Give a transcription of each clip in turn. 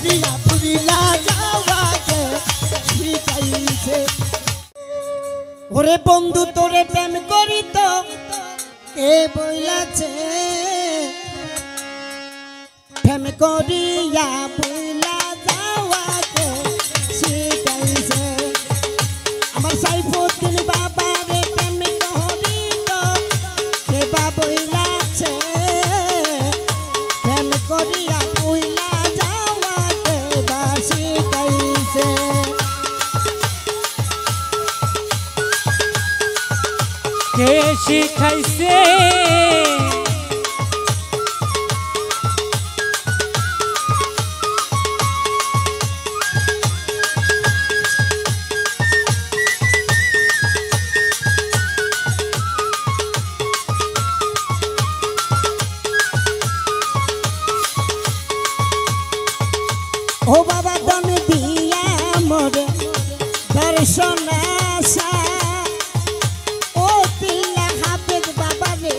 করিয়া ভুলিলা যাওয়াকে শিখাইছে। ওরে বন্ধু তোরে প্রেম করি তো কে বইলাছে, প্রেম করিয়া ভুলা যাওয়াকে শিখাইছে। আমার সাইফুদ্দিন বাবারে প্রেম করি তো কে বা বইলাছে, প্রেম করিয়া ভুলা যাওয়াকে বা শিখাইছে। কে শিখাইছে ও বাবা তুমি দিয়া মোরে দর্শন আশা, ও পিল্লা হাফেজ বাবা রে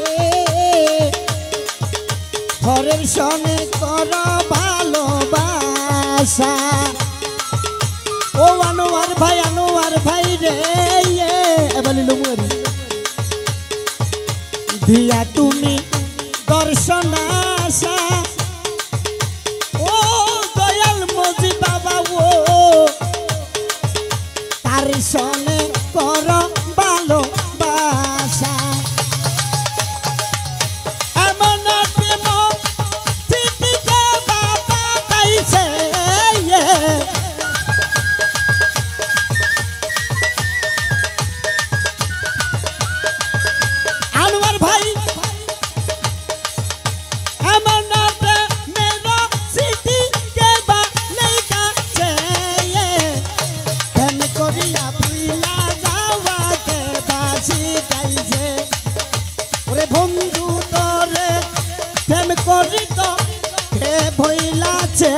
ঘরের সনে কর ভালোবাসা। ও আনোয়ার ভাই রে এবারে লুমুরি দিয়া তুমি দর্শন আশা, ও দয়াল মজি বাবা ও তার সনে কর ভালোবাসা। এমন প্রেম স্মৃতিকে বাবা পাইছে, আনোয়ার ভাই এমন প্রেমের স্মৃতিকে বানাইছে, প্রেম করিয়া ভুলা যাওয়াকে বাসি গাইছে। ওরে বন্ধু তোরে প্রেম করি তো কে ভুলাছে,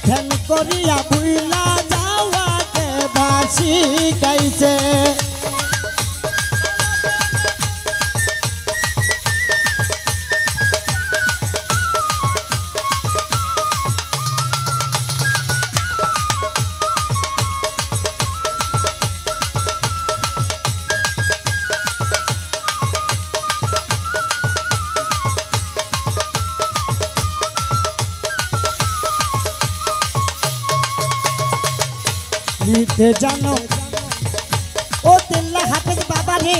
প্রেম করিয়া ভুলা যাওয়াকে বাসি গাইছে। নিতে জানো ও দিল্লা হাফেজ বাবা রে,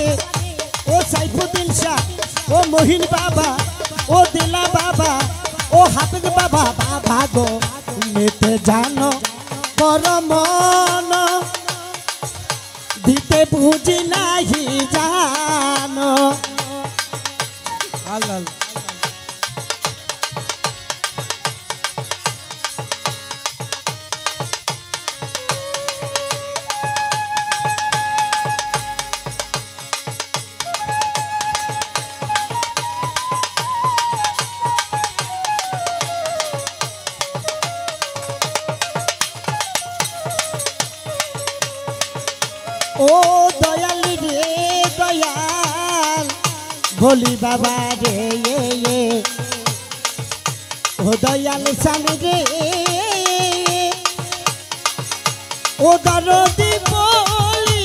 ও সাইফুদ্দিন শাহ, ও মহিন বাবা, ও দিলা বাবা, ও হাফেজ বাবা বাবা গো নিতে জানো পরমন, দিতে বুঝি নাহি জানো। আল্লাহ ও দয়াল রে দয়াল ভোলি বাবা রে, ও দয়াল স্বামী রে, ও দরদি বলি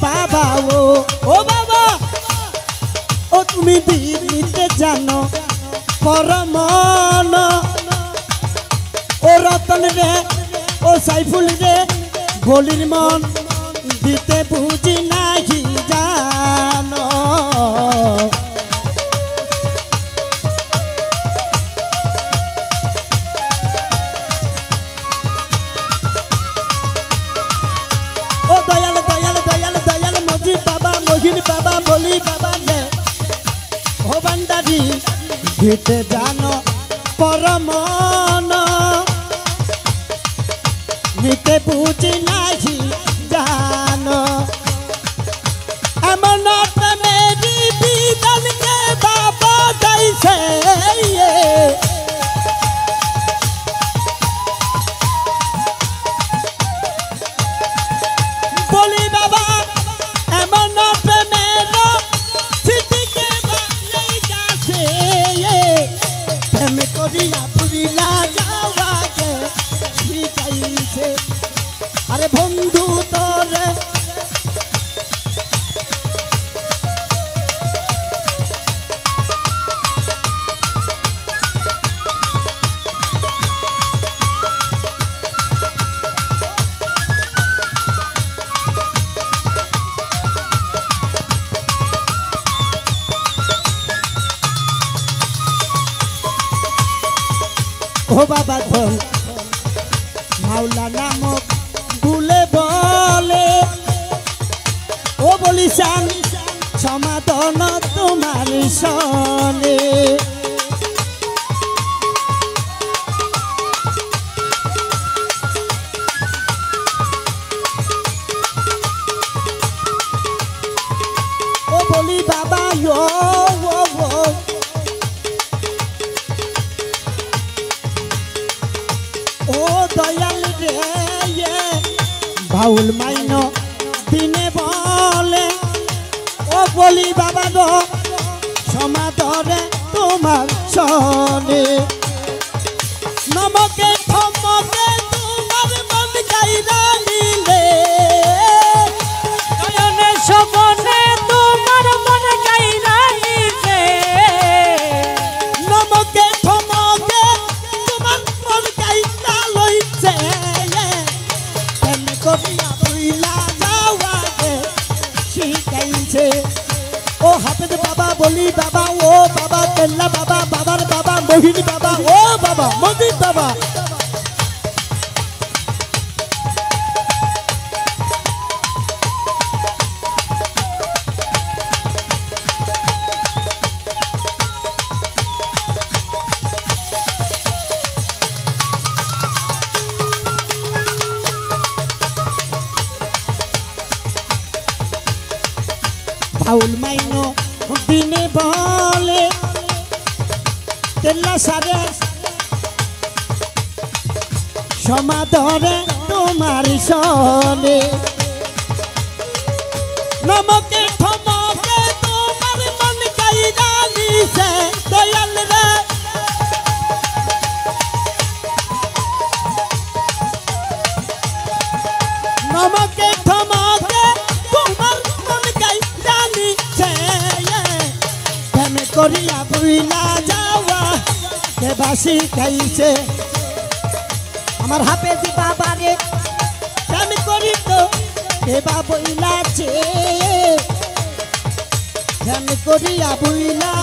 বাবা ও বাবা, ও তুমি দিতে জানো পরমন, ও রতন রে, ও সাইফুল রে বলির মন দিতে বুঝি নাহি জানো। ও দয়াল দয়াল দয়াল দয়াল মজি বাবা মহিন বাবা বলি বাবা রে, ও বান্দারি দিতে জানো পরমন, নিতে বুঝি নাহি জানো। এমন প্রেমেরি বিধানকে বাবা গাইছে, বলি বাবা এমন প্রেমের স্মৃতিকে বানাইছে, প্রেম করিয়া পুরিলা যাওয়াকে শিখাইছে আরে বন্ধু তোরে ও বাবা ধন মাওলা নামক ভুলে বলে ও বলিসান সমাধান তোমার সনে ও বলি বাবা ও ও দয়াল রে বাউল মাইন দিনে বলে ও বলি বাবা গো সমাদরে তোমার সনে নমকে থমকে তোমার মন গাইরা নিলে নয়নে শোভনে তোমার মন গাইরা নিছে নমকে থমকে তোমার মন গাইরা লইছে কেন করিয়া ভুইলা যাওয়াকে শিখাইছে ও হাফেজ বাবা বলি বাবা ও বাবা কেল্লা বাবা বাবার বাবা মোহিনী বাবা ও বাবা মজিদ বাবা বাউল মাইনো দিনে বলে তেল্লা সারে সমাদরে তোমার সনে নমকে থমকে তোমার মন গাইরা নিছে দয়াল রে নমকে থমকে তোমার মন গাইরা নিছে কেন করিয়া বুইলা যাওয়া দেবাসী গাইছে আমার হাফেজ বাবা রে কেন করি তো দেবা বইলাছে কেন করিয়া বুইলা